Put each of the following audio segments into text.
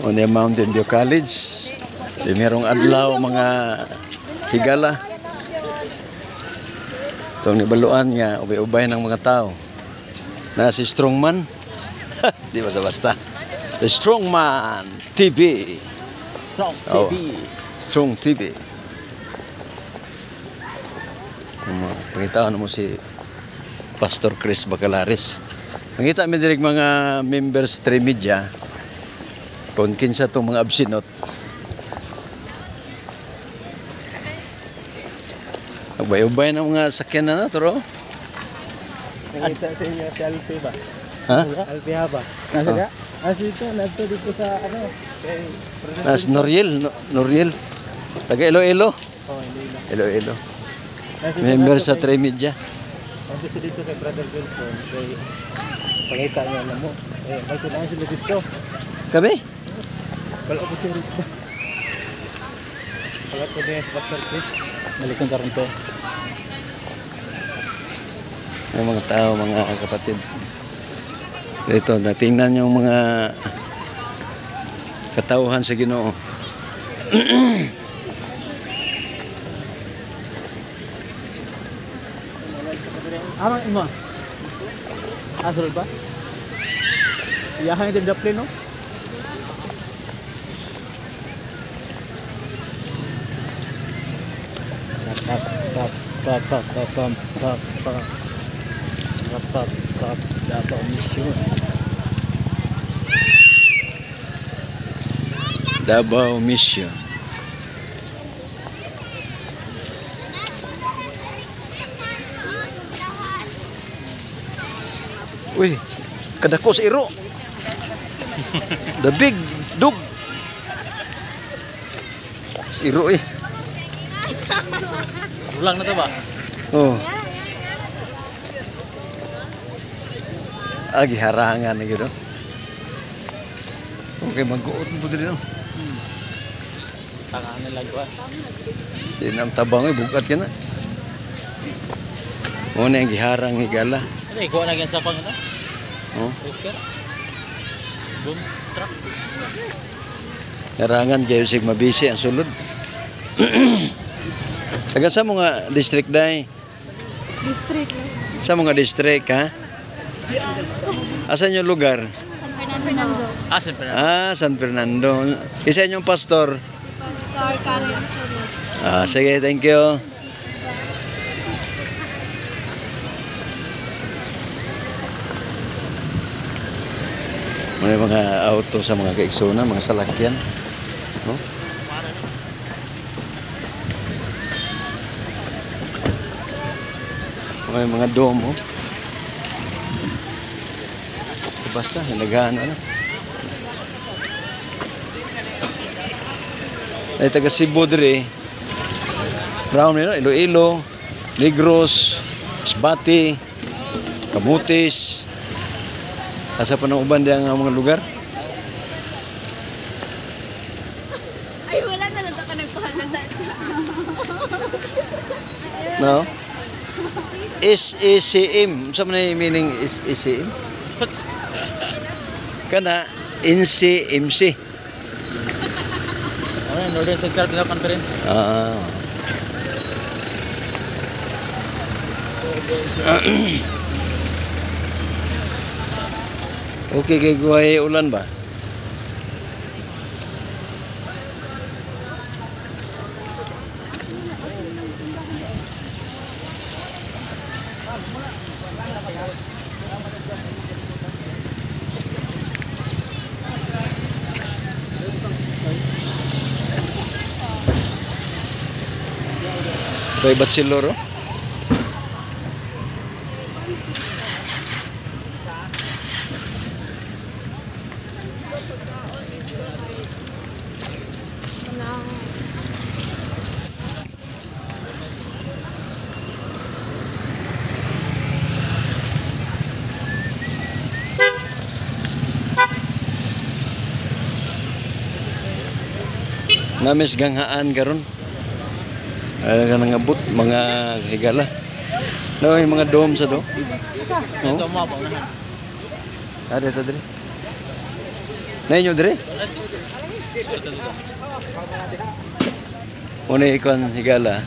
on the Mountain View College. Di merong adlaw mga higala. Itong nibaluan nga, ubay-ubay ng mga tao. Na si Strongman. Di basta-basta. The Strongman TV. Strong TV. Strong TV. Pangitaan mo si Pastor Chris Bacalares. Nakita mi direk mga members 3 media. Kung kinsa itong mga absinot. Ubay-ubay ng mga sakyan na tro. Nakita sa inyo si Alpi ba? Ha? Alpi ba? Nasa ka? Dito, nagto dito sa ano? Nas Noriel. Taga Iloilo. Oh, hindi na. Iloilo. Member sa 3 media. Nasa si dito kay Brother Wilson. Kay pangita niya na mo. May kailangan sila dito. Kami? Wala ko cheris ba? Wala ko din sa Pastor Chris. Malikong karon to. Ang mga tao, mga kapatid. Ito, natingnan yung mga katauhan sa Ginoo. Amang ima. Asal ba? Iyahan yung daple no? Davao Mission. Davao Mission. Uy, kadako sa iro. The big dog. Sa iro eh. Ulang na to ba? Oh. Agi harangan na gitu. Okay, mag-uot mo dito. Tangan nila gwa. Di nam tabang bukat ka na. Muna yung giharang higala. Ay, ikaw na sa pang ito? Oh. Okay. Boom truck. Harangan kayo sig mabisi ang sulod. Taga sa mga district day? District. Sa mga district ha? Asan yung lugar? San Fernando. San Fernando. San Fernando. Isa yung pastor? Pastor Karen. Sige, thank you. May mga auto sa mga kaigsunan, mga salakyan. No? May mga domo. Basta, nilagahan na. Ay, taga Cebu dire. Brown nila, Iloilo, Negros, Masbate, Camotes. Asa pa ng uban diyan ang mga lugar? Ay, wala na lang ka nagpahalala. No? SECM. Saan na yung meaning SECM? Kana, NCMC. Northern Central Mindanao Conference. Okay, kay guhay ulan ba? May bachelor, oh? Namis ganghaan karon. Nga nangabot mga higala. No, yung mga dome sa do. Ito mo ba na? Ada ta dire. Nay nyo dire? Muna ikon higala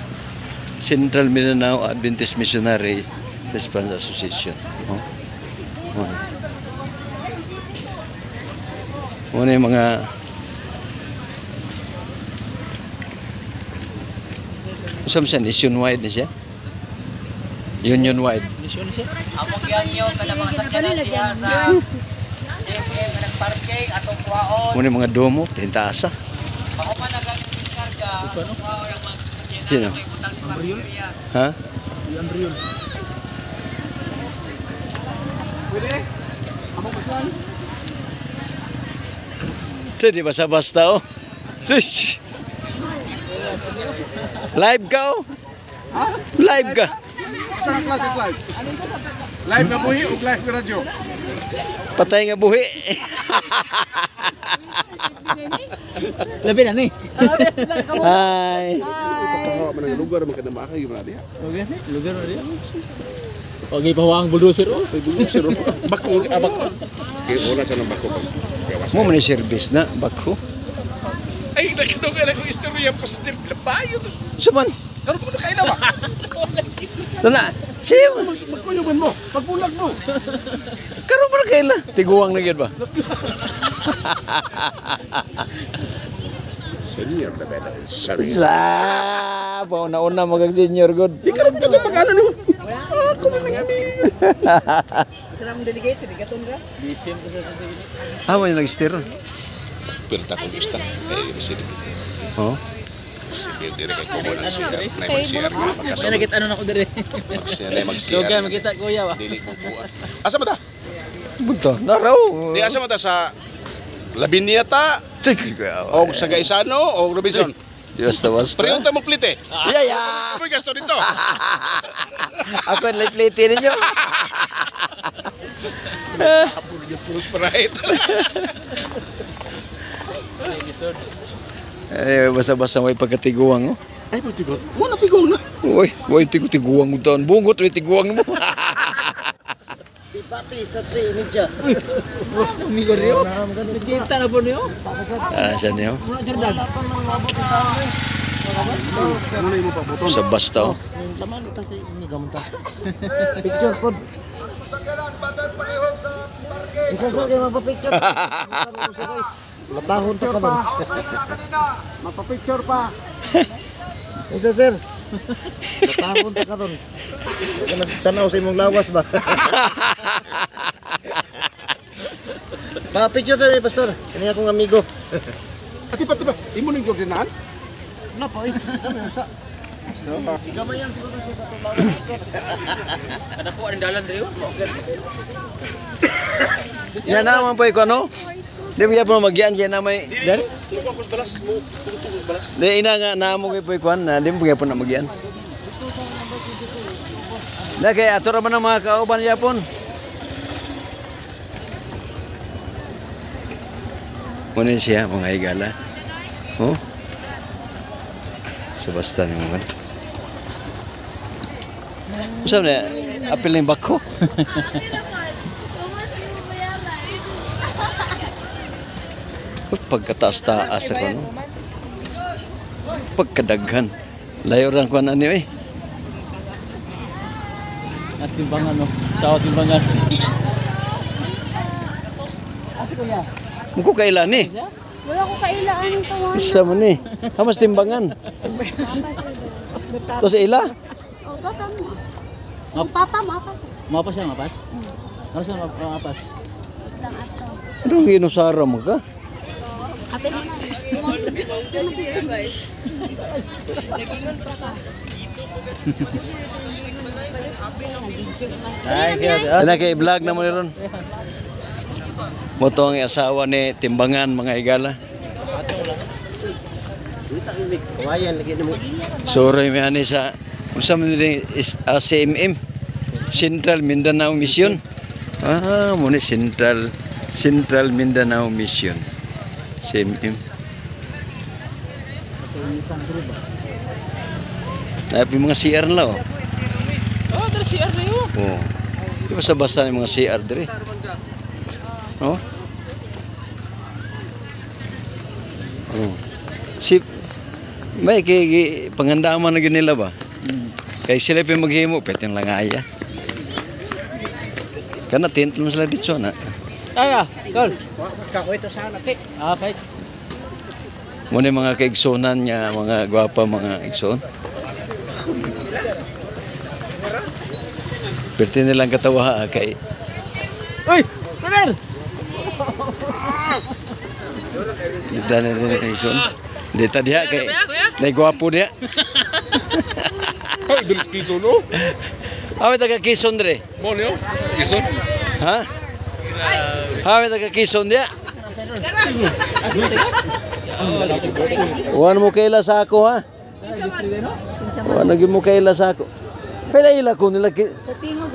Central Mindanao Adventist Missionary Response Association. Muna yung mga usam siya nationwide na siya. Union wide. Among yan yung kalamang sakyanan siya sa DFM ng parking atong kuhaon. Muna yung mga domo, tentaasa. Ako man nag-discarga, kuhaon ang mga sakyanan. Sino? Ha? Ito, di basta-basta oh. Sus! Live ka oh. Live ka. Saan klase live? Live na buhi o live na radyo? Patay nga buhi. Labi na ni. Hi. Patawa man ang lugar man kada makay gimana dia. Lugar na dia. Okay, pawang bulldozer oh. Ay bulusir bako abak. Kaya wala sa nang bako pa. Mo man service na bako. Ay nakinoga ko istorya positive labayo to. Suman. Karon ko na kailawa. Tana. Siya. Magkuyuman mo, magbulag mo. Karon pa kaila. Tiguang na gyud ba? Senior na beta. Sorry. Sa pauna-una mag-senior good. Di karon ka pagano nimo. Ako man ngami. Sarang delegate, sigaton ka? Bisim ko sa sabi. Amo yung nag-steer. Pero ta kung gusto. Ay sige. Oh. Sige dire kay kumo nang siya. Na mag-share nga Kaya magkasunod. nakita ano na ko dire. Mag-share. Lugar makita kuya ba. Dili mo buwan. Asa man ta? Bunta. Naraw. Di asa man ta sa Labinia ta o sa Gaisano o Robinson. Basta-basta. Pareho ta mo plite. Yeah. Uy gasto dito. Ako yung lipliti ninyo. Puros parahit. Basta-basta may pagkatiguang. Oh. Ay pagtigot. Mo na tigong na. Uy, tigu-tiguang mo taon. Bungot, may tiguang mo. Pati sa 3 media. Amigo Rio. Nakita na po niyo. Saan niyo? Muna Jordan. Sa basta. Oh. Laman ito sa ini gamunta. Picture po. Isa sa kayo magpa-picture. Latahon to ka ba? Mapapicture pa. Isa sir. Latahon to ka doon. Huwag nagtanaw sa imong lawas ba? Pa-picture tayo pastor. Kani akong amigo. Ati pa. Imo ning gobernador. Wala pa eh. Sa Gamayan siguro siya sa itong lawas pastor. Ada po ang dalan Rio. Yan naman po ikaw, no? Di ba po magyan yan na may... Dari? Tugos balas mo. Tugos balas. Di ina nga naamo kayo po ikaw na. Di ba po na magyan? Na kaya ato raman ang mga kauban yapon. Muna siya mga higala. Oh? Sa basta ni mga. Usap na, apil ng bako. Pagkataas-taas ako, no? Pagkadaghan. Layo rin ko na niyo eh. Nas timbangan no. Sa timbangan. Asa kuya? Muko kailan eh. Wala ko kailaan ng tawa. Isa mo ni. Hamas timbangan. Tapos ila. O, to saan mo? Ang papa, mapas. Mapas siya, mapas. Ano sa mapas? Lang ato. Anong ginusara mo ka? Kapit na. Nagingon pa ka. Ay, kaya. Ano kay vlog na mo ni ron? Moto ang asawa ni Timbangan mga higala. Kawayan lagi mo. Soroy may ani sa unsa man ni is CMM Central Mindanao Mission. Mo ni Central Mindanao Mission. CMM. Tapi mga CR na oh. Oh, dari CR na yun. Oh. Di ba sa basa ng mga CR dire? Oh. Si may kay pangandaman na nila ba? Kay sila pa maghimo pwede lang aya. Kana tent mo sila dito na. Ay, gol. Kako ito sa anak. Fight. Muna yung mga kaigsonan niya, mga gwapa mga igsoon. Pwede nilang katawa kay... Uy! Brother! Dita na rin ang igsoon. Dita diha kay... Naigwapo diha. Ay, dulis Quezon, no? Awe taga Quezon dre. Mo niyo? Quezon? Ha? Awe taga Quezon diha. Wan mo kaila sa ako ha? Wan naging mo kaila sa ako. Pila ila ko nila ki.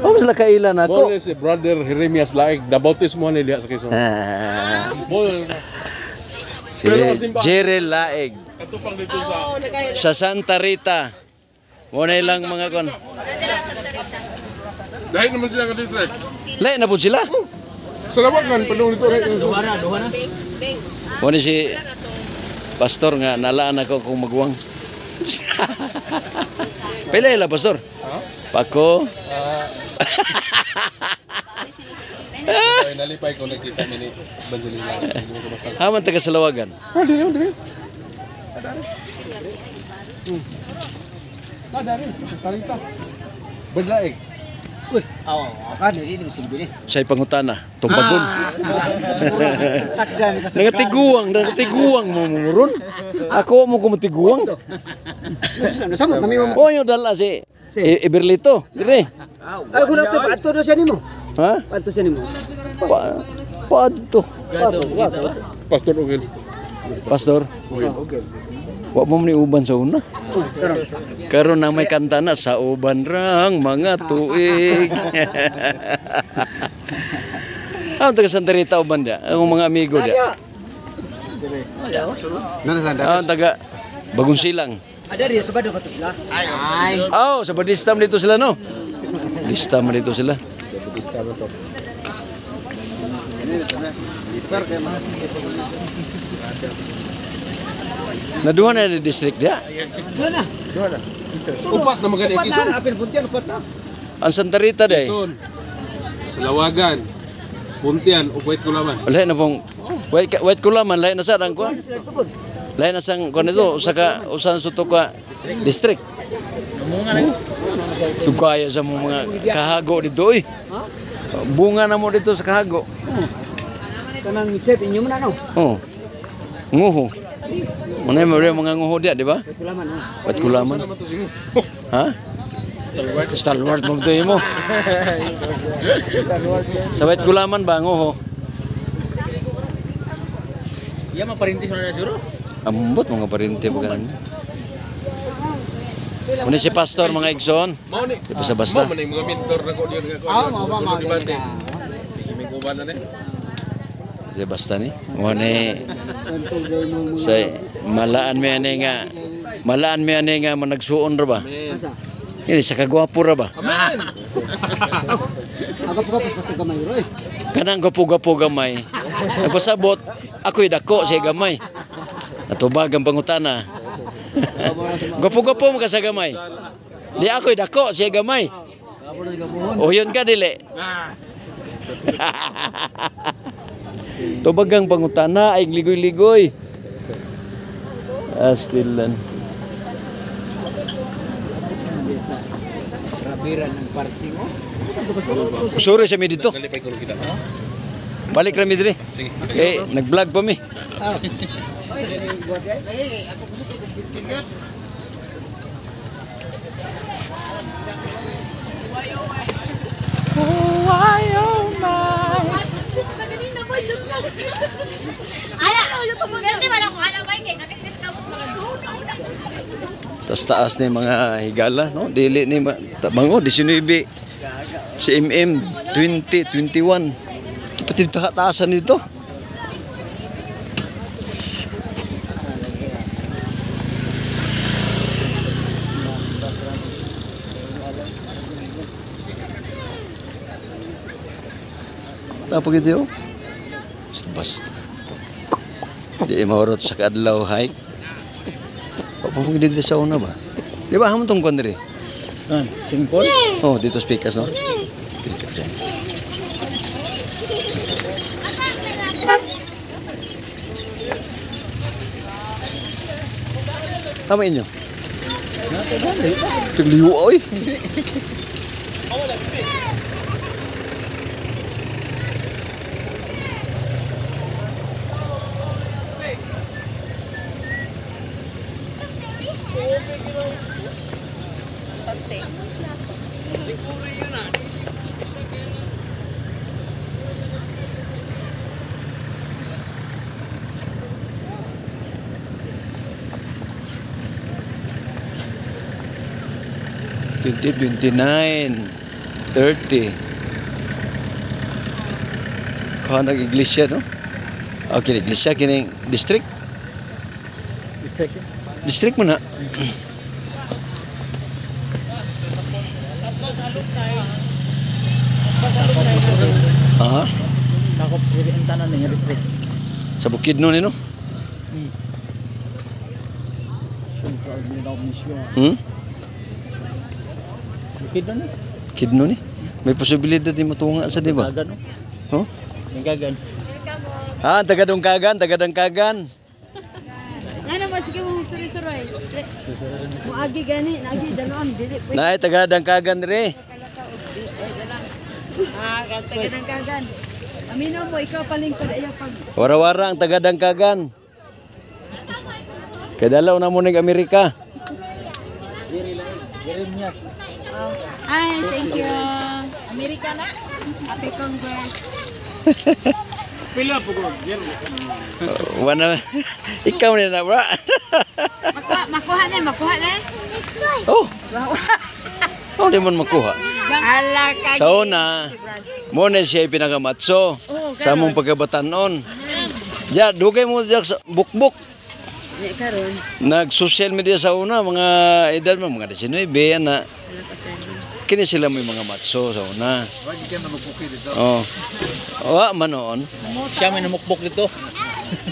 Oh, sila kaila na Mo ako. si brother Jeremias Laig, the bautismo ni diha sa Quezon. Mo Si Jerel Laeg katupang dito sa sa Santa Rita. Muna ilang mga kon. dahil naman sila ka district. Lain na po sila. Salamat kan padung dito right. Duha na. Muna si pastor nga nalaan ako kung magwang. Pila ila pastor? Pako. Ay nalipay ko nakita ni Banjalina. Haman taga Salawagan. Dire. Dari. Tarita. Badlaig. Uy, kan ini silbi ni. Say pangutana, tungpagon. Takdan ka sa. Nangatiguang mo muron. Ako mo kumatiguang. Samot kami mo. Oh, yung dala si Iberlito. Dire. Ay kun ato ato do siya nimo. Ha? Ato siya nimo. Paadto. Pastor Ugel. Pastor. Wa mo ni uban sa una. Karon na may kanta na sa uban rang mga tuig. Ang taga Santa Rita uban dia, ang mga amigo dia. Ang taga Bagong Silang. Ada dia sebado ka to sila. Ay. Oh, sa Badistam dito sila no. Badistam dito sila. Naduha na di district dia. Upat na magani Quezon. Apil puntian upat na. Ang Santa Rita day. Quezon. Salawagan. Puntian ug White Kulaman. Wala na pong white kulaman lain na sa ang kuan. Lain na sang kuan ito usan suto ka district. Tugaya sa mga kahago dito eh. Bunga na mo dito sa kahago. Kanang chef inyo man ano. Oh. Nguho. Mana mo mga nguho dia, di ba? Kulaman. White kulaman. Ha? Stalwart mo to mo. Sa white kulaman ba nguho? Iya maparintis na siguro. Ambot mga parinte ba kanan. Muna si pastor mga igsoon. Mao ni. Di basta-basta. Mao man mga mentor na ko diyan nga ko. Debate. Sige may kuban na ni. Di basta ni. Muna say malaan mi ani nga managsuon ra ba? Ini sa kagwapo ra ba? Amen. Ako pa basta gamay roy. Kanang gapo-gapo gamay. Nagpasabot ako'y dako siya gamay. Natubag ang pangutana. Gapo-gapo mo ka sa gamay. Di ako'y dako siya gamay. O yun ka dili. Tubag ang pangutana ay ligoy-ligoy. Astilan. Rabiran ng party mo. Sorry sa mi dito. Nalipay ko kita. Balik kami dire. Sige. Eh, nag-vlog pa mi. Kanina ba yun lang? Ala, YouTube mo. Ganti ba lang kung alam ba yung nakikiskamot mga Tas taas ni mga higala, no? Dili ni bango 19 CMM 2021. Pati taasan nito. Tapos ito yun. Basta. Di mahurot sa kadlaw hike. Oh, dito sa una ba? Di ba hamon tong kwan diri? Simple. Oh, dito speakers no. Speakers yan. Tama inyo. Tigliwa oy. Twenty, 29, 30. Kau nak iglesia no? Okay, iglesia kini district. District mana? Aha. Takop diri ang tanan niya district. Sa Bukidnon ni no? Siyempre, hindi na ako misyon. Bukid na na. Kidno ni. May posibilidad din matunga sa di ba? Gagan, no? Oh? May gagan. Ah, tagadungkagan. Ano ba sige mong suri-suroy? Muagi gani, nagi danon dili. Nay tagadungkagan dire. Tagadangkagan. Amino mo ikaw palingkod iyang pag Wara-wara ang tagadungkagan. Kadalaw na mo ning Amerika. Ay, thank you. Amerika na. Happy Congress. Pila po ko. Wana ikaw ni na bra. Makuha na. Oh. Oh, di man makuha. Ala ka. Sa una, mo na siya pinakamatso sa among pagkabatanon. Ja, dugay mo diyak sa bukbuk. Karon. Nag-social media sa una, mga edad mo, mga 19, na. Kini sila may mga matso sa una. Oh. Wa man noon. Siya may namukbok dito.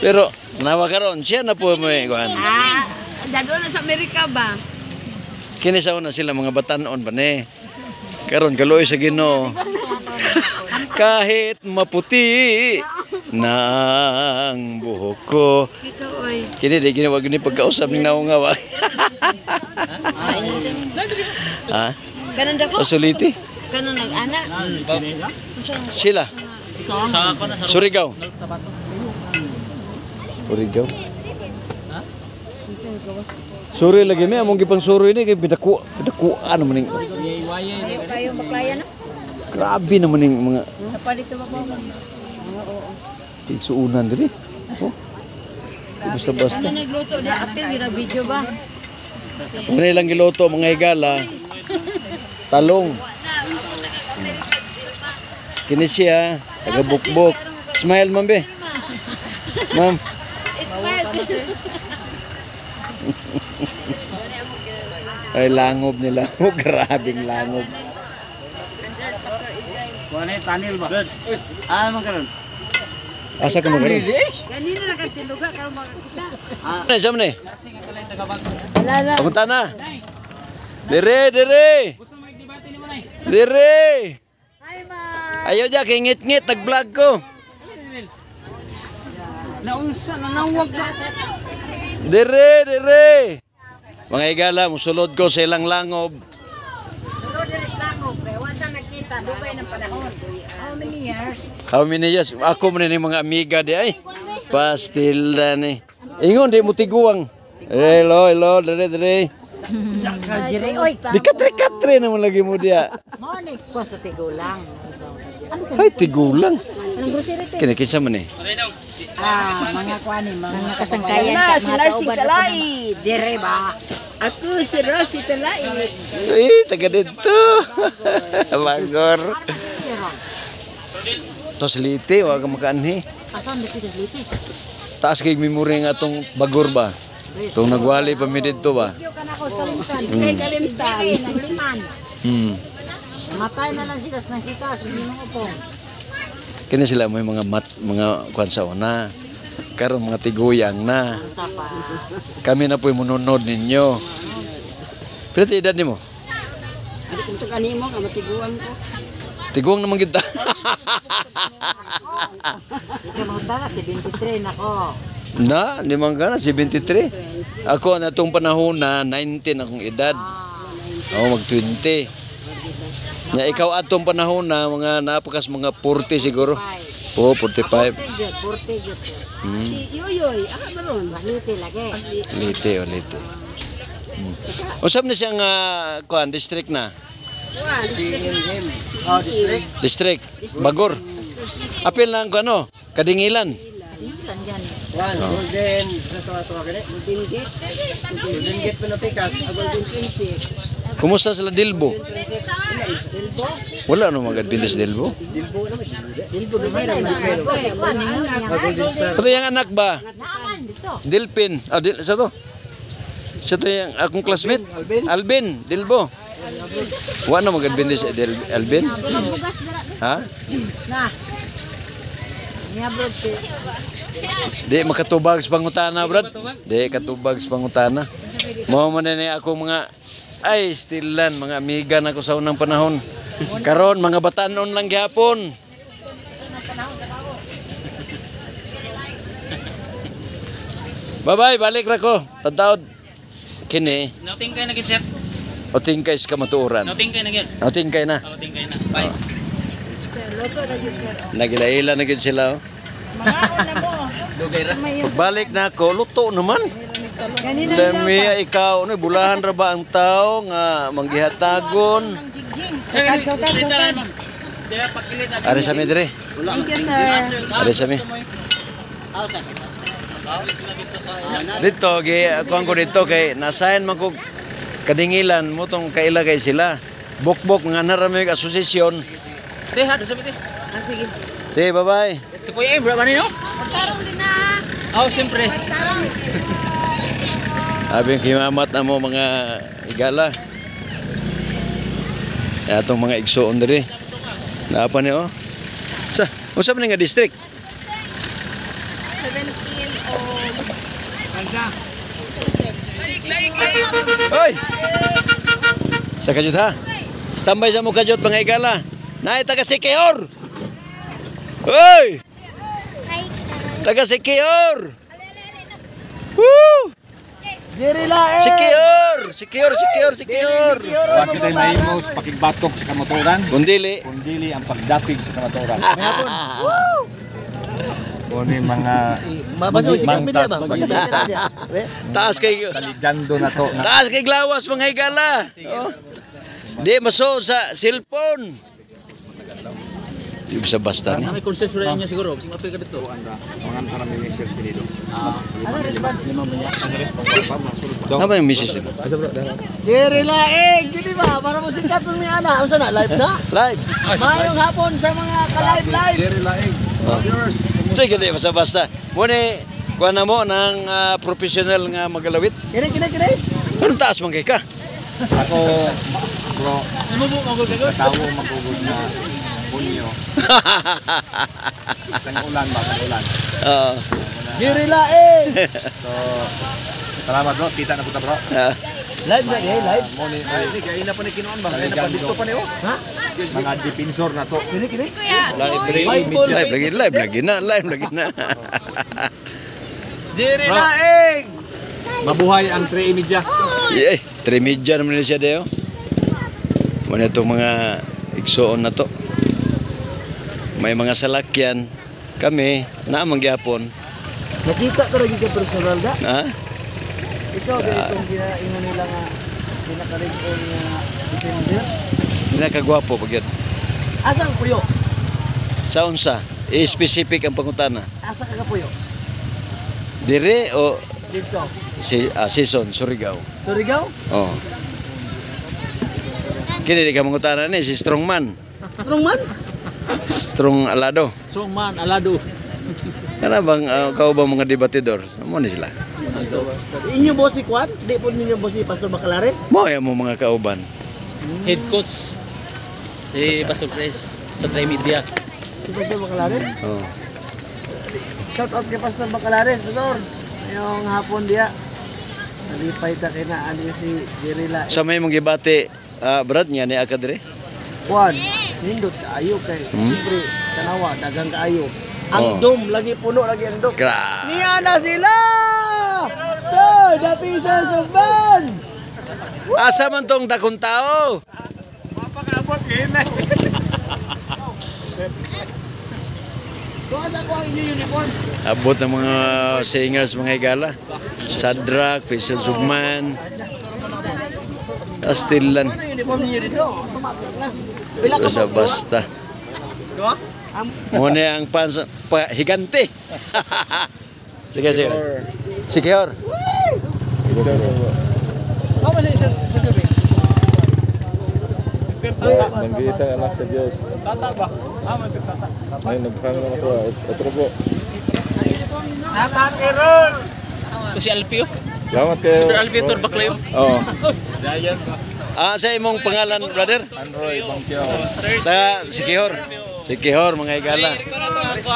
Pero nawa karon siya na po may kuan. Dado na sa Amerika ba? Kini sa una sila mga batanon ba ni. Karon kaloy sa Ginoo. Kahit maputi nang buhok ko. Ito oy. Kini di ginawa gini pagkausap ning naungawa. Ha? Kanon dako? Pasuliti. Kanon nag-anak. Sila. Sa ako na sa Surigao. Surigao. Suri lagi may among gipang suri ni kay pidakuan naman ning. Kayo baklaya na? Grabe naman ning mga Napalit ba ko? igsuunan diri. Oh. Basta-basta. Ano nagluto di ate gira video ba? Una lang giloto mga higala. Talong. Kini siya, taga bukbok. Smile ma'am be. Ma'am. Ay langob nila. Grabing langob. Kuha na tanil ba? Man karon. Asa ka magaling? Ganino na katiluga karon makakita. Ano siya man eh? Alala. Papunta na. Dire. Dire. Hi ma. Ayaw dyan, kay ngit-ngit, nag-vlog ko. Naunsa na nawag na. Dire. Mga higala, musulod ko sa ilang langob. Sunod din sa langog, kaya wala nakita dugay ng panahon. How many years? How many years? Ako man ni mga amiga di ay. Pastila ni. Ingon di mo tiguang. Hello, dire. Di katre naman lagi mo dia. Morning ko sa tigulang. Ay, tigulang. Anong grocery te? Kinakisa man eh. Mga kwani, mga kasangkayan ka, mga Larcy Talay. Dire ba? Ako si Rosie Talay. Taga dito. Bagor. Tos liti, wag ka makaanhi. Asan ba kita liti? Taas kay memory nga atong bagor ba? Itong nagwali pa mi dito ba? Yo kana ko kalimtan. Kay kalimtan. Liman. Matay na lang sitas ng sitas, hindi mo upong. Kini sila mo yung mga kuan sa una. karon mga tiguyang na. Sa pa. Kami na po'y mununod ninyo. Pero edad nimo? Ano kung ito kanimo ka matiguan ko? Tiguang naman kita. Ito mga tala, 73 na ko. Na, limang ka na, 73. Ako na itong panahon na 19 akong edad. Oo, mag-20. Na ikaw atong panahon na mga napakas mga 40 siguro. Oo, 45. 40 yun. Si Yoyoy, ako ba ron? Balite lagi. Lite o lite. Usap na siyang kuan, district na. Oh, district. District. Bagor. Apil lang ko ano, Kadingilan. Ilan dyan. One, golden. Ito ka rin. Golden gate. Golden gate pinapikas. Golden princess. Kumusta sila Dilbo? Wala no mga Adventist Dilbo. Dilbo naman ang Ito yung anak ba? Naaman dito. Dilpin. Ah, sa to? Sa to yung akong classmate? Alvin. Dilbo. Wala no mga Adventist Alvin? Ha? Na. Niya bro. Di makatubag sa pangutana, brad. Di katubag sa pangutana. Mao man ni ako mga ay stilan mga amiga na ko sa unang panahon. Karon mga batanon lang gyapon. Bye-bye, balik ra ko. Tadawd kini. Noting kayo na gid sir. O tingkay sa kamatuoran. Noting kayo na gid. O tingkay na. Noting kayo na. Bye. Nagilaila na gid sila. Oh. Dugay ra. Pagbalik na ako, luto naman. Dami ikaw, ano, bulahan ra ba ang tao nga manggihatagon? Ari sa mi dire. Ari sa mi. Dito ako dito kay nasayan man ko Kadingilan mo tong kailagay sila. Bukbok nga naramig asosasyon. Deha, do sabi. Sige. Hey, bye-bye. Si Kuya Im, ba niyo? Magtarong din na. Oh, siyempre. Abing kimamat na mo mga igala. Atong mga igsoon diri. Naapa ni oh. Sa, usap ni nga district. 17 o... Hoy! Sa kajut ha? Standby sa mo kajut mga igala. Naay taga Sikior. Hoy! Taga Sikior. Woo! Jerry Lae! Sikior. Wa kita mahimos pakigbatok sa kamaturan, Kundili. kundili ang pagdapig sa kamaturan. Kuni mga Mabaso si kami mantas dia ba? Taas kay kaligando na to na Taas kay glawas mga igala. Oh. Di maso sa cellphone. Di bisa basta ni. May consensus ra inyo siguro, sing apil ka dito. Apa yung misis nila? Jerry Lae! Gini ba? Para mo sikat mo may ana. Unsa na? Live na? Live. Mayong hapon sa mga ka-live-live. Jerry Lae. Sige, di basta basta. Muna, kuha na mo ng professional nga magalawit. Kini. Anong taas man kay ka? ako bro, Imo mo magul kayo. tawo magugod na bunyo. Kan ulan ba, kan ulan. Oo. Jerry Lae! So salamat bro, kita na puta bro. Live na eh, live. Mo ni gay na pa ni kinuan ba? Gay na pa dito pa ni oh. Ha? Mga defensor na to. Kini. Live lagi na. Jerry Lae! Mabuhay ang 3 media. Eh, trimidya naman siya dayo. Muna itong mga igsoon na to. May mga salakyan. Kami, naamang gyapon. Nakita to lagi ka personal da. Ha? Ikaw dito itong ginaingon nila nga pinakaring-on nga defender. Pinakagwapo pag Asa ang puyo? sa unsa? Specific ang pangutana. Asa ka puyo? Dire o Dito. season, Surigao. Surigao? Oh. Kini di ka mangutana ni si Strongman. Strongman? Strong Alado. Strongman alado. Kana bang kau bang mga debatidor? Mo ni sila. Inyo boss si Kwan? Di po ninyo boss si Pastor Bacalares? Mo ya mo mga kauban. Head coach si Pastor Pres sa Trimedia. Si Pastor Bacalares? Oh. Shout out kay Pastor Bacalares, Pastor. Yung hapon dia. Nalipay ta kay na ani si Jerila. Sa may mong gibati, Brad, nga ni Aka dire? Juan, nindot kaayo kay siyempre tanawa dagang kaayo. Ang dom lagi puno lagi ang dom. Niya na sila. Sir, the pieces of man. Asa man tong dakong tao? Mapakaabot kay na. Tuwa ko ang inyong uniform. Abot ng mga singers, mga higala. Sadrak, Faisal Zugman. Astilan. Ano uniform niyo dito? Sumatok na. Basta-basta. Muna ang higante. Sige, sige. Sikihor. Manggita anak sa Diyos. Ay, nagpang naman ito. Otro po. Ito si Alfio. Salamat kayo. Sir Alfio Turbaklayo. Oo. Sa imong pangalan, brother? Android, Bangkyaw. Sikihor. Sikihor, mga higala.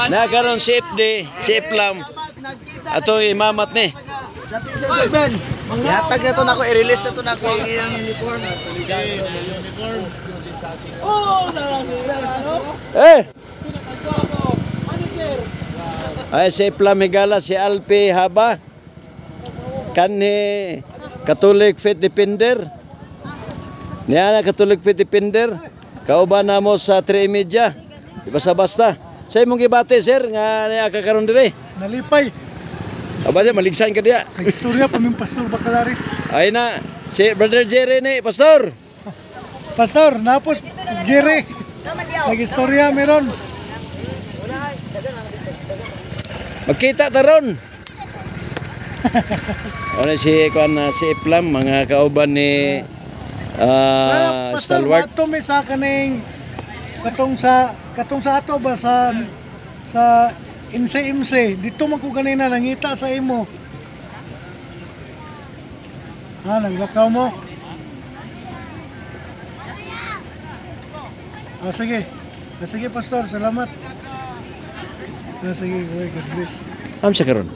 Nakaroon si FD, si Iplam. Ato imamat ni. Ihatag na ito na ako, i-release na ito na ako ang iyang uniform. Ay, si Iplam higala, si Alpi Haba. Kanhi Catholic Faith Defender. Niya na Catholic Faith Defender. Kauban na mo sa 3:30. Basta-basta. Sa imong gibati, sir, nga niya kakaroon dire. Nalipay. Aba diya, maligsan ka diya. Nagistorya pa yung Pastor Bacalares. Ay na, si Brother Jerry ni, Pastor. Pastor, napos Jerry. Nagistorya meron. Magkita taron. Ano si Iplam, mga kauban ni Stalwart. Pastor, may sa kaning katong sa ato ba sa imse dito man ko kanina nangita sa imo. Naglakaw mo. Sige. Sige, Pastor, salamat. Sige, God bless. Sa karon.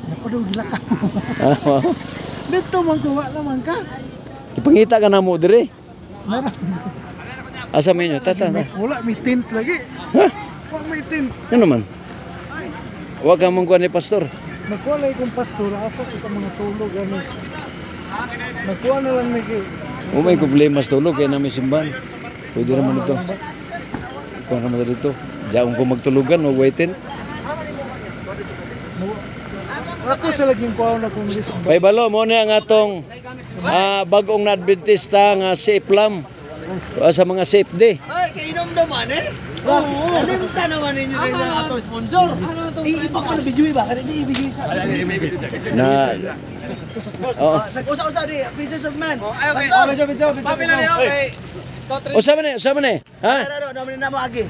Naku daw, gilakaw mo. Dito man kuha naman ka. Ipangita ka na mo dire. Asa mo inyo, tata. Wala, may tint lagi. Ha? Wala, may tint. Ano naman? Huwag kang mong kuha ni Pastor. Nakuha lang ikong Pastor, asa ito mga tulog. Nakuha na lang niki. May problema sa tulog, kaya namin simbahan. Pwede naman ito. Kuha naman dito. Diyan ko magtulugan, waitin. Ako sa laging kuha na kung list. Bay balo, mo na ang atong bagong na-Adventista nga si Iplam. Sa mga safety. Ay, kainom naman eh. Ano yung tanaman ninyo rin ng atong sponsor? Iba ko na video ba? Kasi di ibigay sa nag-usa-usa di, Pieces of Man. Okay, video. Okay. Sama na. Ha? Namin na mo agi.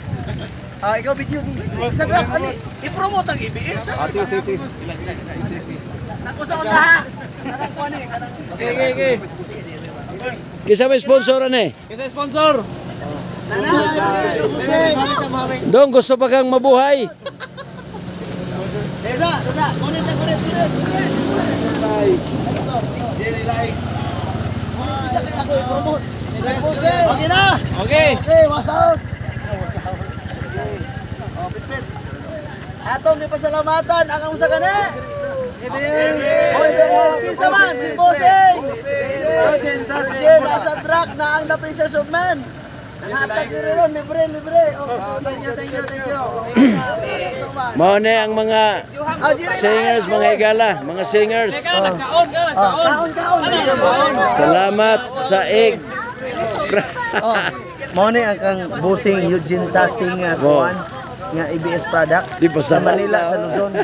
Ikaw video. Sa drop, i-promote ang IBS. Sige. Nag-usa-usa ha. Sige. Kisa may sponsor ani? Kisa sponsor. Dong, gusto pa kang mabuhay. Desa. Kunin. Okay na. Okay, what's up? Atong may pasalamatan ang sa kani. Kinsaman si Bossing. Nasa truck na ang The Pieces of Man. Hatag ni ron, libre. Thank you. Mao na ang mga singers, mga higala, mga singers. Kaon. Salamat sa egg. Mao ni ang kang Bossing Eugene Sasing kuan nga ABS product Di pa sa sama. Manila sa Luzon.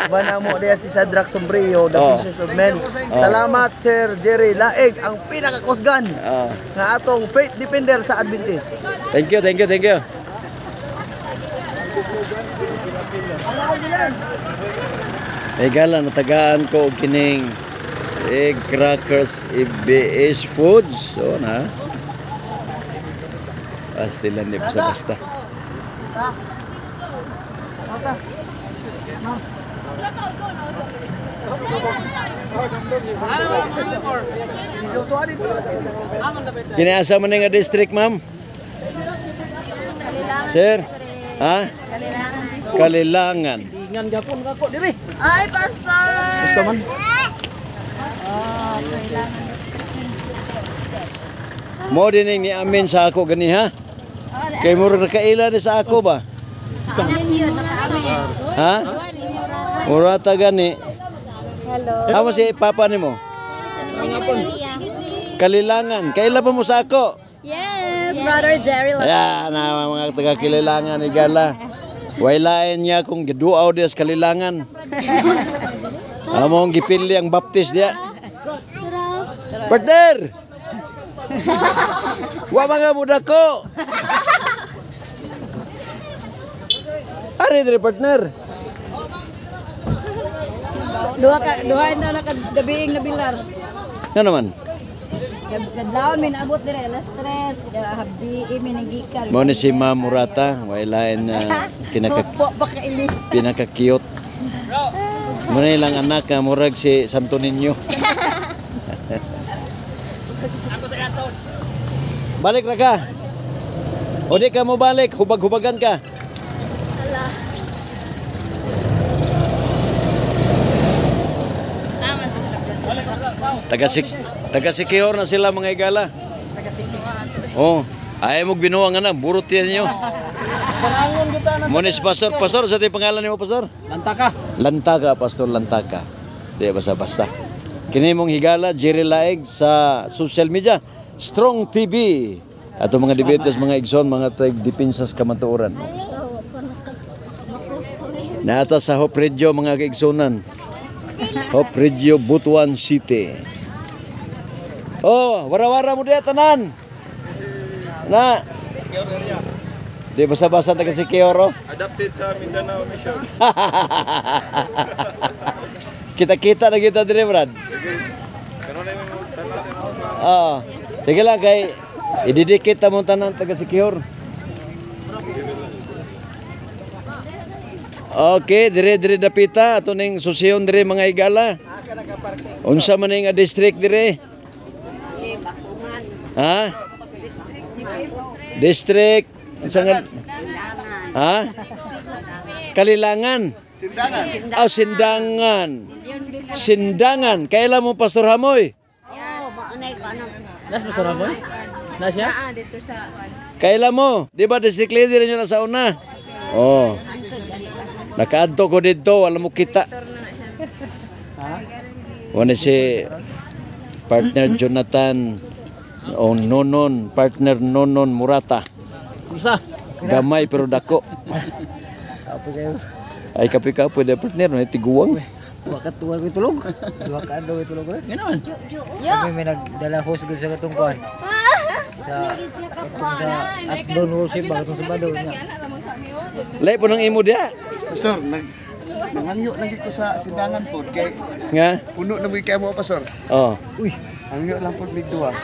Bana mo diya si Sadrak Sombrio, The Pieces of Men. Salamat Sir Jerry Laeg, ang pinakakusgan nga atong faith defender sa Adventist. Thank you. Higala, natagaan ko og kining egg crackers ABS Foods. So na. Pastilan di basta. Kiniasa man nga district, ma'am? Sir? Ha? Kalilangan. Ingan gapon ka ko diri. Ay, pastor! Gusto man. Oh, kailangan. Mo dining ni amin sa ako gani ha? Kay murag nakaila ni sa ako ba? Amin yun, nakaamin. Ha? Murata gani. Hello. Amo si papa nimo? Kalilangan. Kaila pa mo sa ako? Yes, Brother Jerry. Ayan na mga taga Kalilangan ni Gala. Wailain niya kung giduaw dia sa Kalilangan. Among gipili ang baptis dia. Partner! Wa mga muda ko. Ari dire partner. Duha na nakadabiing na bilar. Nga naman. Kadlawon may naabot dire alas 3, habdi minigikal. Mo ni si Ma'am Murata, wailain Pakailis. pinaka-cute. Mo na ilang anak ka murag si Santo Niño. Balik na ka. O di ka mo balik, hubag-hubagan ka. Taga-Siquijor na sila mga igala. Oh, ay mo binuang na, burot yan nyo. Panangon kita na. Munis pastor, sa ti pangalan ni mo pastor? Lantaka. Lantaka, pastor Lantaka. Di basta-basta. Kini mong higala, Jerry Laig sa social media, Strong TV. Ato mga debaters, mga igsoon, mga tag-depinsas kamatuoran. Naata sa Hope Radio, mga kaigsonan. Hope Radio, Butuan City. Oh, wara-wara mo diya, tanan. Na. Di basa-basa taga Siquijor, oh. Adapted sa Mindanao Mission. Kita-kita na kita dire, Brad. Kano na yung tanong sa mga. Oo. Sige lang kay ididikit ta mo tanan taga Siquijor. Okay, dire dapita ato ning susyon dire mga igala. Unsa man ning district dire? Ha? District Sangat. Ha? Kalilangan. Sindangan. Oh, Sindangan. Sindangan. Kailan mo Pastor Hamoy? Nas pastor mo? Nas ya? Dito sa... Kailan mo? Di ba district leader nyo na sa una? Oh. Nakaadto ko dito, wala mo kita. Wala si partner Jonathan o Nonon, partner Nonon Murata. Usa. Gamay pero dako. Kapo kayo. Ay kapi-kapo dia partner, no tiguang. Wakat tuwa ko tulog. Wakat daw tulog. Ganoon. Kami may nagdala host gud sa katong kuan. Sa Akdon worship ba katong Sabado nya. Lay po ng imo dia. Pastor, nangangyo lagi ko sa Sindangan po kay Nga? puno na mo kay mo pastor. Oh. Uy, hangyo lang po big duwa.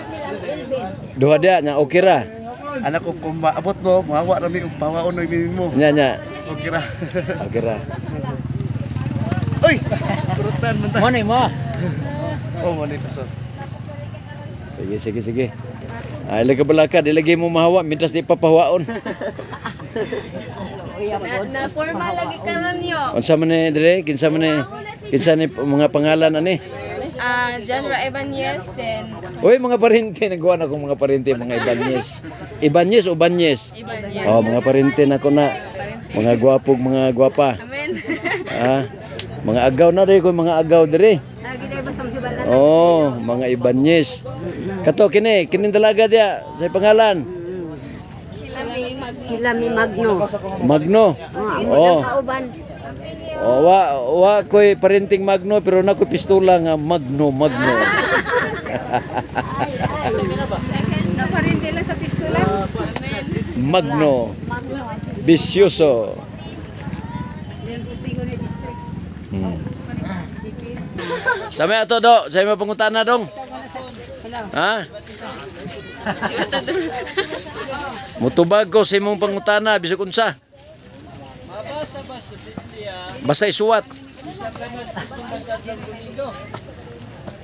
Duha dia nya okay ra. Anak ko kung maabot mo, mahawa na mi og pawaon na mo. Nya. Okay ra. Okay ra. Uy, kurutan man ta. Mo ni mo. Oh, mo ni pastor. Sige. Ay lagi balaka, di lagi mo mahawa mintas di papawaon. Na formal lagi karon yo. Unsa man ni dire? Kinsa ni mga pangalan ani? Genre Ibanez then Uy, mga parente, nagawa na akong mga parente, mga Ibanez. Ibanez o Banyes? Ibanez. Oh, mga parente na ko na. Mga gwapog, mga gwapa. Amen. Mga agaw na rin ko, mga agaw dire. Lagi day basam hibalan. Oh, mga Ibanez. Kato, kini dalaga dia, sa pangalan. Sila mi Magno. Magno. Oh. Kauban. Oh, wa ko'y parenting Magno, pero na ko'y pistola nga Magno. Naparente lang sa pistola. Magno. Bisyoso. Sami ato do, sa imo pangutana dong. Ha? Mutubag ko sa imong pangutana bisag unsa. Basta isuwat.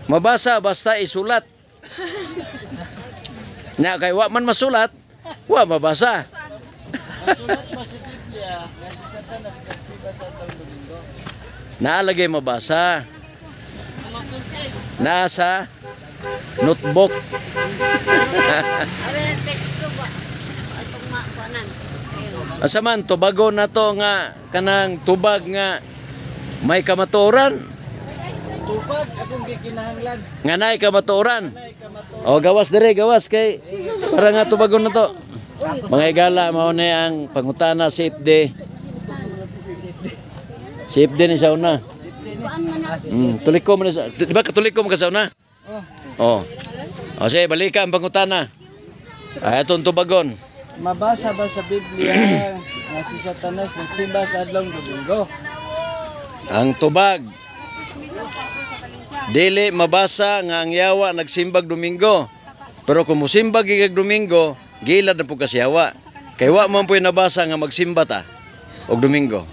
Mabasa basta isulat. Nya kay wa man masulat, wa mabasa. Masulat ba si Biblia na si Satanas nagsimba sa adlaw Domingo? Naalagay mabasa. Nasa notebook. Asa man tubago na to nga kanang tubag nga may kamatuoran. Tubag akong gikinahanglan. Nganay kamatuoran. O gawas dire gawas kay para nga tubagon na to. Mga igala mao ni ang pangutana si IPD. Si IPD ni sa una. Tulikom na sa. Di ba katulikom ka sa una? Oh. O sige, balikan ang pangutana. Ay atong tubagon. Mabasa ba sa Biblia na si Satanas nagsimba sa adlaw Domingo? Ang tubag. Dili mabasa nga ang yawa nagsimbag Domingo. Pero kung musimbag gigag Domingo, gilad na po kasi yawa. Kay wa man po nabasa nga magsimba ta og Domingo.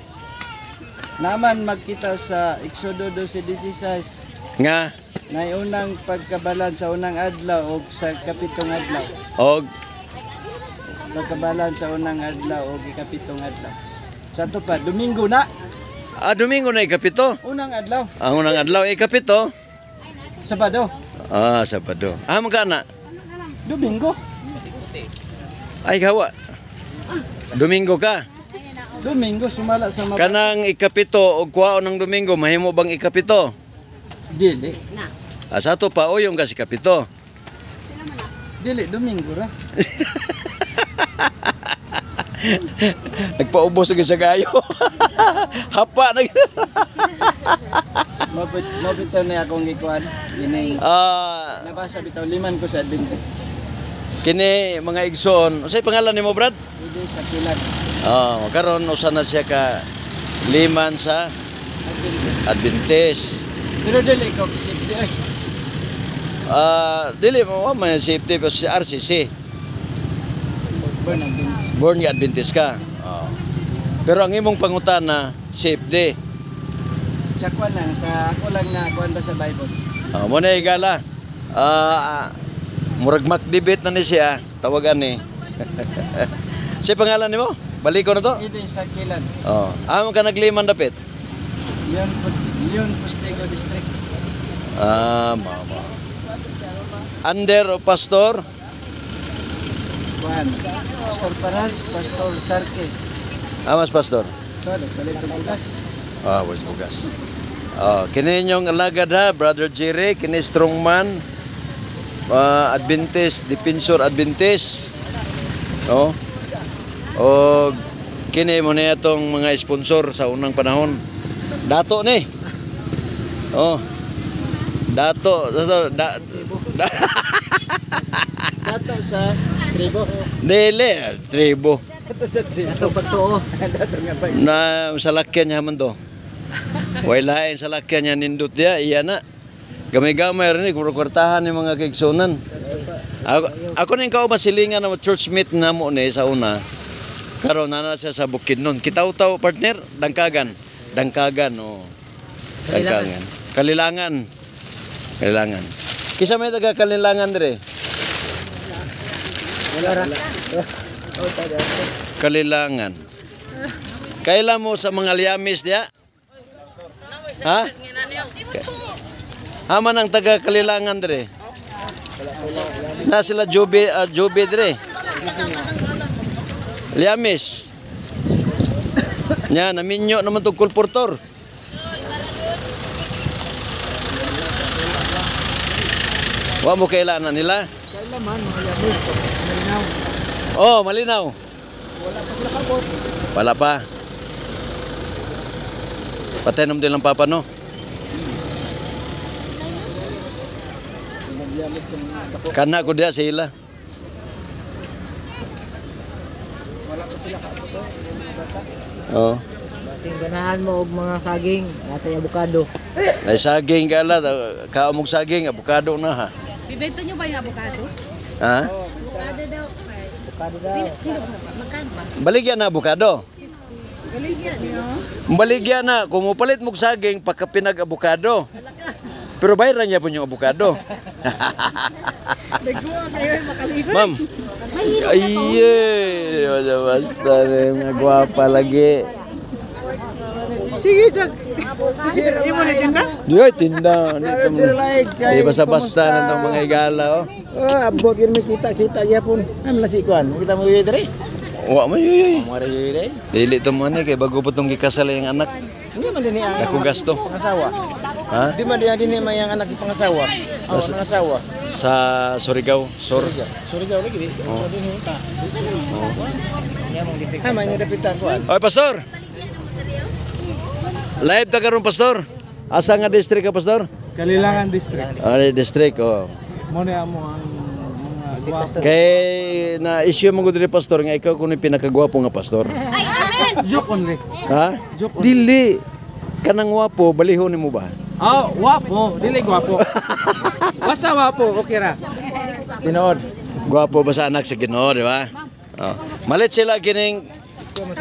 Naman magkita sa Exodo 12:16 Nga na unang pagkabalan sa unang adlaw o sa kapitong adlaw. og Pagkabalan sa unang adlaw o ikapitong adlaw. Sa to pa, Domingo na. Domingo na ikapito. Unang adlaw. Ang unang adlaw ikapito. Sabado. Sabado. Magkana? Domingo. Ay hawa. Domingo ka. Domingo sumala sa mabasa. Kanang ikapito og kuwaon ng Domingo mahimo bang ikapito? Dili. Sa to pa oyong kasi kapito. Dili Domingo ra. Nagpaubos na sa gayo. Hapa na. Mabitaw na akong gikuan. Ini nabasa bitaw liman ko sa Adventist. Kini mga igsoon. Unsay pangalan nimo, Brad? Hindi sa Kilan. Karon usa na siya ka liman sa Adventist. Pero dili ko safety ay. Dili mo man safety pero si RCC. Born Adventist ka. Pero ang imong pangutana safety. Sa kwan lang, sa ako lang na kuan ba sa Bible. Mo na igala. Murag makdebate na ni siya, tawagan ni. Si pangalan nimo? Balik ko na to. Ito sa Kilan. Amo ka nagliman dapit. Yun Postigo District. Mama. Under o pastor? Kuan. Pastor Paras, Pastor Sarke. Mas pastor. Todo, palito bugas. Was bugas. Kini inyong alagad ha, Brother Jerry, kini strongman, Adventist, Defensor Adventist. O kini mo na itong mga sponsor sa unang panahon. Dato ni. Dato sa tribo. Dili, tribo. Dato sa tribo. Dato pagtuo. Dato nga ba? Na sa lakyan niya man to. Way lain sa lakyan niya nindot dia, iya na. Gamay-gamay rin, kwartahan ni mga kaigsunan. Ako na yung masilingan na church meet na mo ni sa una. Karon na siya sa Bukidnon. Kitaw-taw partner, Dangkagan. Dangkagan. Kalilangan. Kisa may taga Kalilangan dire. Kalilangan. Kaila mo sa mga liamis dia? Ha? Haman ang taga Kalilangan dire. Na sila Jobe dire. Liamis. Nya naminyo naman tong kulportor. Wa mo kailangan nila? Kailaman, liamis. Malinaw. Malinaw. Wala pa sila kabot. Wala pa. Patay naman din lang papa, no? Kana ko dia sila. Wala pa sila kabot. Basing ganahan mo og mga saging, natay abukado. Nay saging gala, kaamog saging, abukado na ha. Bibenta nyo ba yung avocado? Ha? Avocado daw. Abukado daw. Magkano ba? Baligyan na abukado. Baligya na, kung mupalit mo saging, pagkapinag abukado. Pero bayad niya po yung abukado. Ma'am. Ay, basta mga gwapa lagi. Sige, Jack. Hindi mo nitinda? Di tinda. Di basta-basta na itong mga igala. Abot yun may kita ya pun. Ano na si Kwan? Kita mo yun dere? Wa mo yoy. Mo ra yun dere? Dili to man kay bago pa tong gikasal yung anak. Hindi man din ang Ako gasto. pangasawa. Ha? Di man din may ang anak di pangasawa. Oh, pangasawa. Sa Surigao. Surigao lagi di. Oh, din ta. Ha man yung dapitan Kwan. Oy, pastor. Live ta karon pastor. Asa nga district ka pastor? Kalilangan district. District oh. Mo na mo ang mga Kay na issue mo gud pastor nga ikaw kuno pinakagwapo nga pastor. joke only. Ha? Dili. Kanang wapo balihon nimo ba? Oh, wapo, dili gwapo. Basta wapo, okay ra. Tinood. Gwapo ba sa anak sa Ginoo, di ba? Oh. Malit sila kining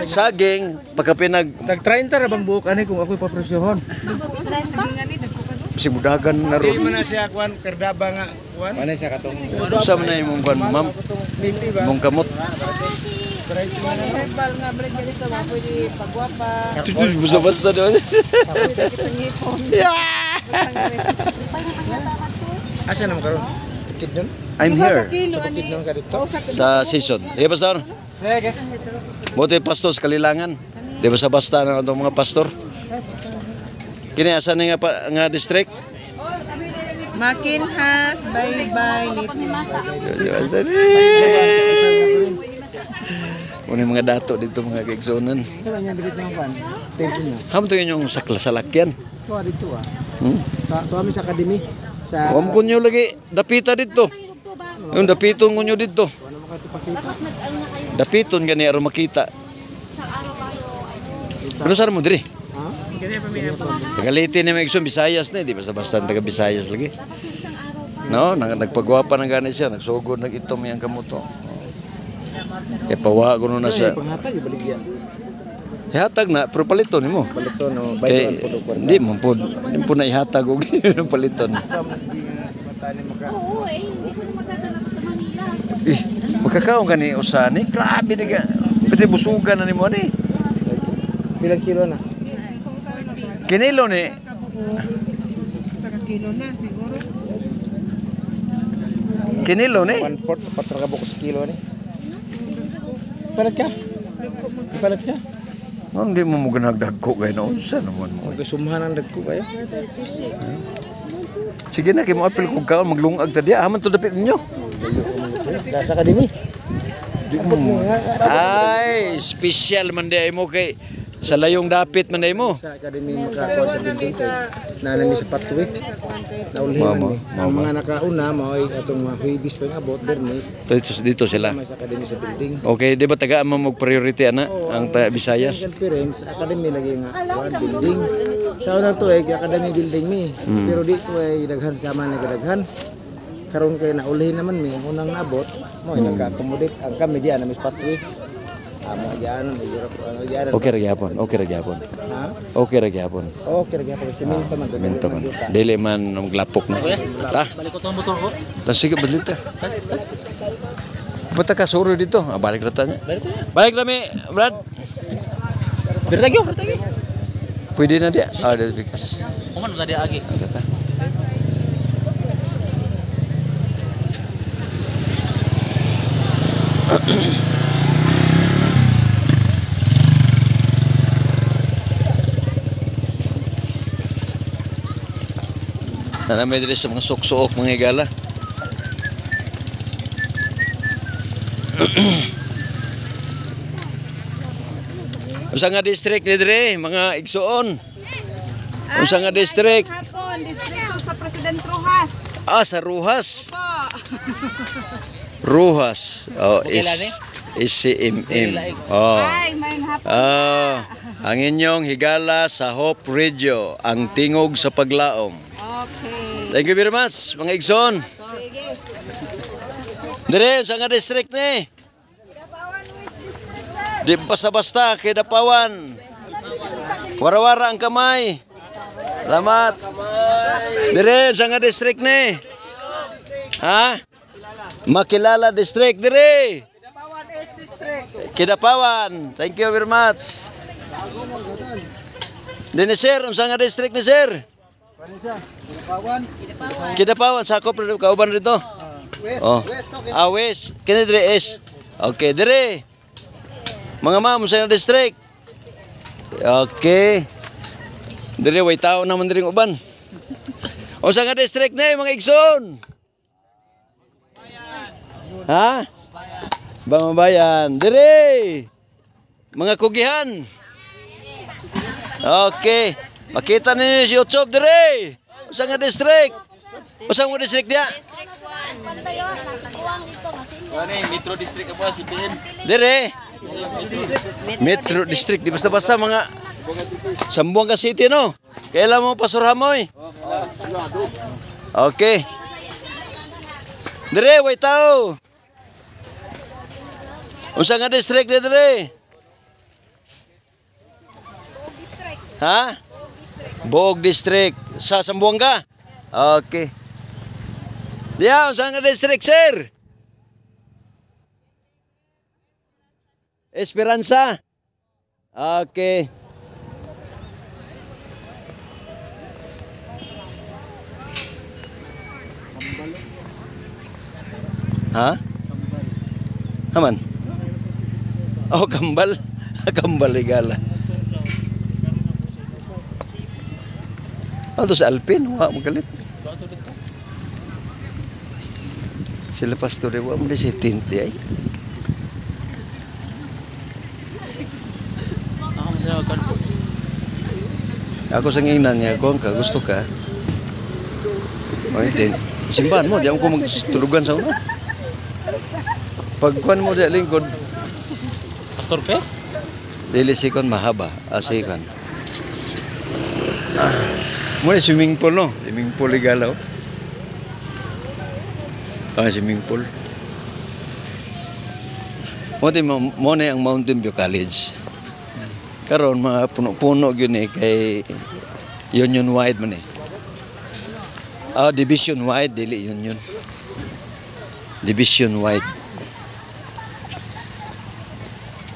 saging pagkapinag Tag 30 ra bang buok ani kung ako'y papresyohon. sibudagan na ron. Di man na siya Kwan kardaba nga Kwan. Ano siya katong Sa man na imong kwan, ma'am? Mong kamot. Herbal nga balik dito, pwede pagwapa. Basta-basta doon. Asa naman karon? Kid nun? I'm here. Kid nun ka dito. Sa season. Di ba, pastor? Sige. Buti pastor sa Kalilangan. Di ba sa basta na itong mga pastor? Kini asa na nga district? Makinhas, bye-bye, Muna yung mga dato dito mga kaigsonan. Saan niya bilit ng Kwan? Thank you. Ham to yun yung salakyan. Tuwa dito Tuwa mi sa academy. Sa Huwag kunyo lagi. Dapita dito. Yung dapiton kunyo dito. Dapiton gani aron makita. Ano saan mo diri? Tagalitin na may igsoon, Bisayas na. Di basta-basta taga Bisayas lagi. No, nagpagwapa na gani siya. Nagsugod, nag-itom yung kamuto. E pawa ko na sa panghatag ibaligya. ihatag na pero paliton nimo. Paliton no, Kay hindi mo na ihatag og ng paliton. Oo, hindi ko na magdadala sa Manila. Magkakaon gani usani. Grabe ni ka. Pati busugan na nimo ni. Bilang kilo na? Kinilo ni. Kilo na, siguro. Kinilo ni. 1/4 patragabo ko sa kilo ni. Palat ka? Palat ka? Hindi mo mo ganagdagko kay no unsa naman mo. Gasumhan ang dagko kayo. Sige na kay mo apil kog kaon maglungag ta diha aman to dapit ninyo. Sa academy. Ay, special man di mo kay sa layong dapit man di mo. Sa academy makakuha sa building kay nanami sa patway. Naulhiman ni. Ang mga nakauna mao'y atong mga huibis pa nga abot Bernis. Dito sila. May sa academy sa building. Okay, di ba tagaan mo mag priority ana ang Visayas? Parents, academy lagi nga one building. Sa unang tuig academy building mi. Pero dito ay daghan sama na daghan. Karon kay naulhin naman mi ang unang nabot, mo nagka-accommodate ang kami diyan na mis patway. Amo diyan diyan. Okay ra gyapon, okay ra gyapon. Ha? Okay ra gyapon. Okay ra gyapon semento man. Minto man. Dili man maglapok na. Ta. balik ko tong motor ko. Ta sige badlit ta. Bata ka suro dito. Balik ra ta niya. Balik na mi, Brad. Bertagyo. Pwede na dia. Ada bikas. Kuman tadi agi. Ta. Nanamay diri sa mga suok-suok mga igala. Unsa nga district ni diri mga igsuon? Unsa nga district? Hapon, distrito sa President Rojas. Sa Rojas. Rojas. Oh, ICMM. Oh. Ay, may hapon. Ang inyong higala sa Hope Radio, ang tingog sa paglaom. Okay. Thank you very much, mga igsoon. Dire, sa nga district ni? Di basta-basta kay Dapawan. Wara-wara ang kamay. Salamat. Dire sa nga district ni. Ha? Makilala district dire. Kidapawan S District. Kidapawan. Thank you very much. Dini sir, unsa nga district ni sir? Kidapawan, sakop rin kauban rito. West, Oh. West, okay. West. Kini dire S. Okay, dire. Mga ma'am sa district. Okay. Dire way tao naman diri uban. O sa nga district na mga igsoon. Ha? Bamabayan. Dire. Mga kugihan. Okay. Pakita ninyo si YouTube dire. O sa nga district. O sa nga district dia? Metro District apa si PN? Dire. Metro District. Di basta-basta mga Sambuanga City, no? Kailan mo pasurhamoy? Okay. Dire, way tao. Unsa nga district dire? Ha? Boog District. Sa Sambuanga? Okay. Diya, unsa nga district, sir? Esperanza. Okay. Ha? Aman. Oh, kambal. Kambal igala. Ano sa Alpin? Wa magalit. Sila pastor wa mo di si Tinti ay. Ako sa nginan niya, kung ka, gusto ka. Okay, din. Simbahan mo, di ako magtulugan sa una. Pagkuhan mo di lingkod. Pastor Pes? Dili sikon mahaba, asikan. Muna swimming pool, no? Swimming pool igalaw. Swimming pool. Mo na ang Mountain View College. Karon mga puno-puno yun kay Union Wide man Division Wide, dili Union. Division Wide.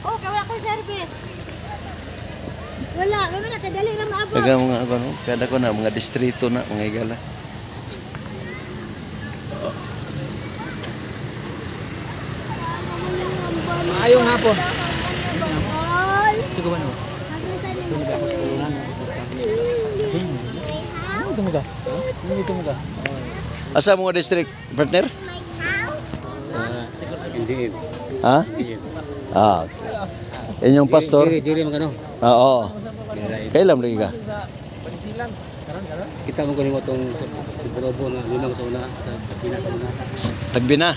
Oh, kawala ko service. Wala, kami nakadali lang maabot. Kaga mga ano, kada ko na mga distrito na mga igala. Ayong hapon. Sige ba no? Asa mo district partner? Hindi. Ha? Okay. Inyong pastor? Diri magano. Oo. Kailan lagi ka? Kita mo kunin mo tong Brobo na limang sa una sa Pinas na. Tagbina.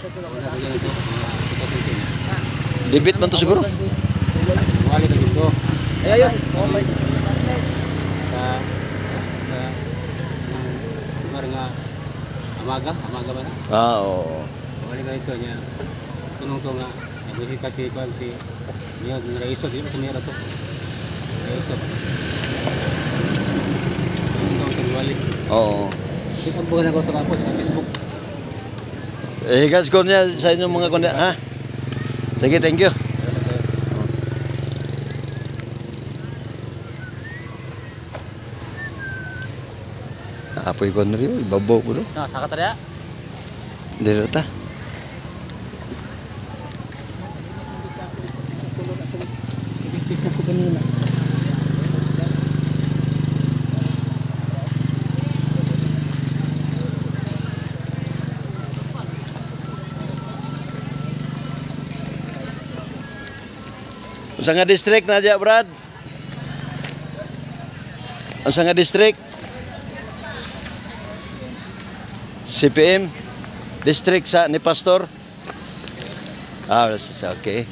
Debit man to siguro. Wali na dito. Ayo. Sa nga amaga ba na? Oo. Wali na ito niya. Tunong to nga. Nagbusi kasi kwan si niya Raiso di sa mira to. Raiso. Wali. Oo. Kita po na ko sa kapos sa Facebook. Higas ko niya sa inyong mga kundi. Ha? Sige, thank you. Apoy ko na rin. Ibabaw ko rin. Saka tadi. Dito ta. Unsa nga district na diya, Brad? Unsa nga district? CPM district sa ni pastor. Okay.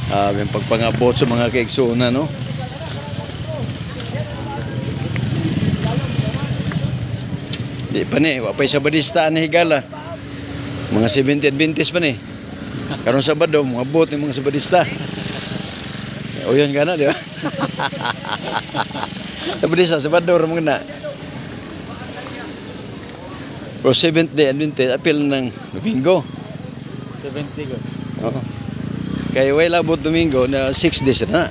Yung pagpangabot sa mga kaigsuuna, no? Di pa ni, wapay Sabadista ni Higala. Mga 70 Adventist pa ni. Karong Sabado, mga bot ng mga Sabadista. O yun ka na, di ba? Sabadista, Sabado, ramang na. Pero 7th day Adventist, apil ng Domingo. 70 ko. Oo. Kaya way labot Domingo na 6 days na.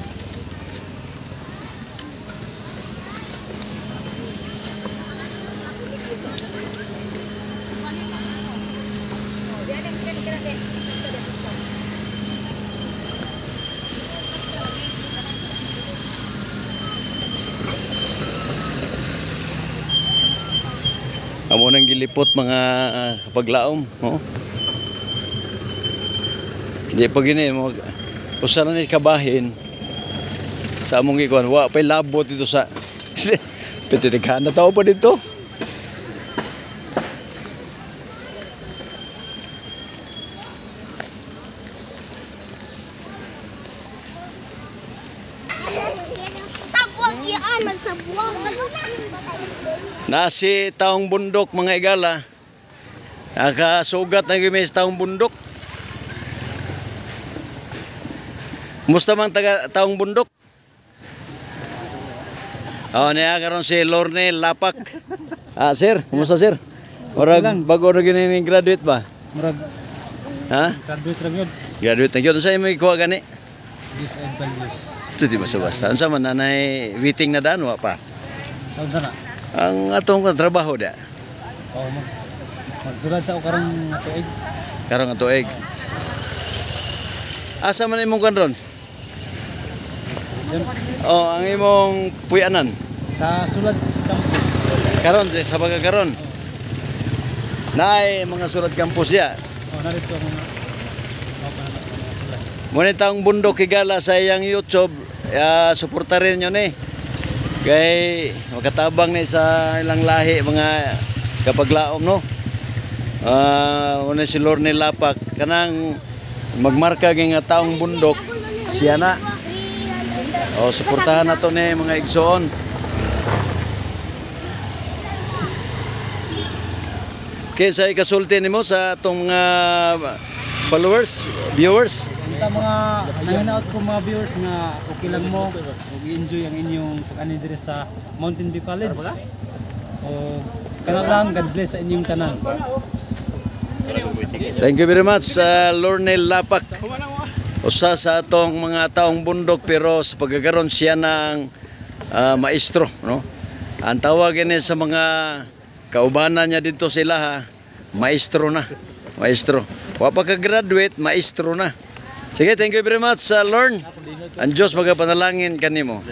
Amo nang gilipot mga paglaom, oh. Di pa gini mo usa na ni kabahin sa among ikuan wa pay labot dito sa pitidaghan na tao pa dito. Sabuang iyan, magsabuang. Nasi taong bundok mga igala. Nakasugat na gimis taong bundok. Musta man taga taong bundok? Niya karon si Lorne Lapak. Sir, kumusta sir? Murag bago na gini graduate ba? Murag Ha? graduate ra gyud. Graduate na gyud. Unsa imong ikuha gani? Dised values. Ito di basta-basta. Unsa man nanay waiting na daan wa pa? Saan sana? Ang atong trabaho da. Oh, magsulat sa karong tuig. Karong ang tuig. Asa man imong kan ron? Ang imong puyanan. Sa sulat campus. Karon sa pagkakaron. Naay mga surat campus ya. Narito mga sulat. Muna taong bundok higala sa iyang YouTube, suportarin nyo ni. Kay makatabang ni sa ilang lahi mga kapaglaom no. Una si Lorne Lapak kanang magmarka nga taong bundok siya na. Suportahan nato ni mga igsoon. Kaya sa ikasulti nimo sa atong mga followers, viewers. Kita mga nanginaot ko mga viewers nga okay lang mo ug enjoy ang inyong pag-ani diri sa Mountain View College. O kana lang, God bless sa inyong tanan. Thank you very much Lorne Lapak. Usa sa atong mga taong bundok pero sa pagkakaroon siya ng maestro, no? Ang tawag ni sa mga kaubanan niya dito sila ha, maestro na. Maestro. Wa pa ka-graduate, maestro na. Sige, thank you very much, Lorne. Ang Diyos magapanalangin kanimo.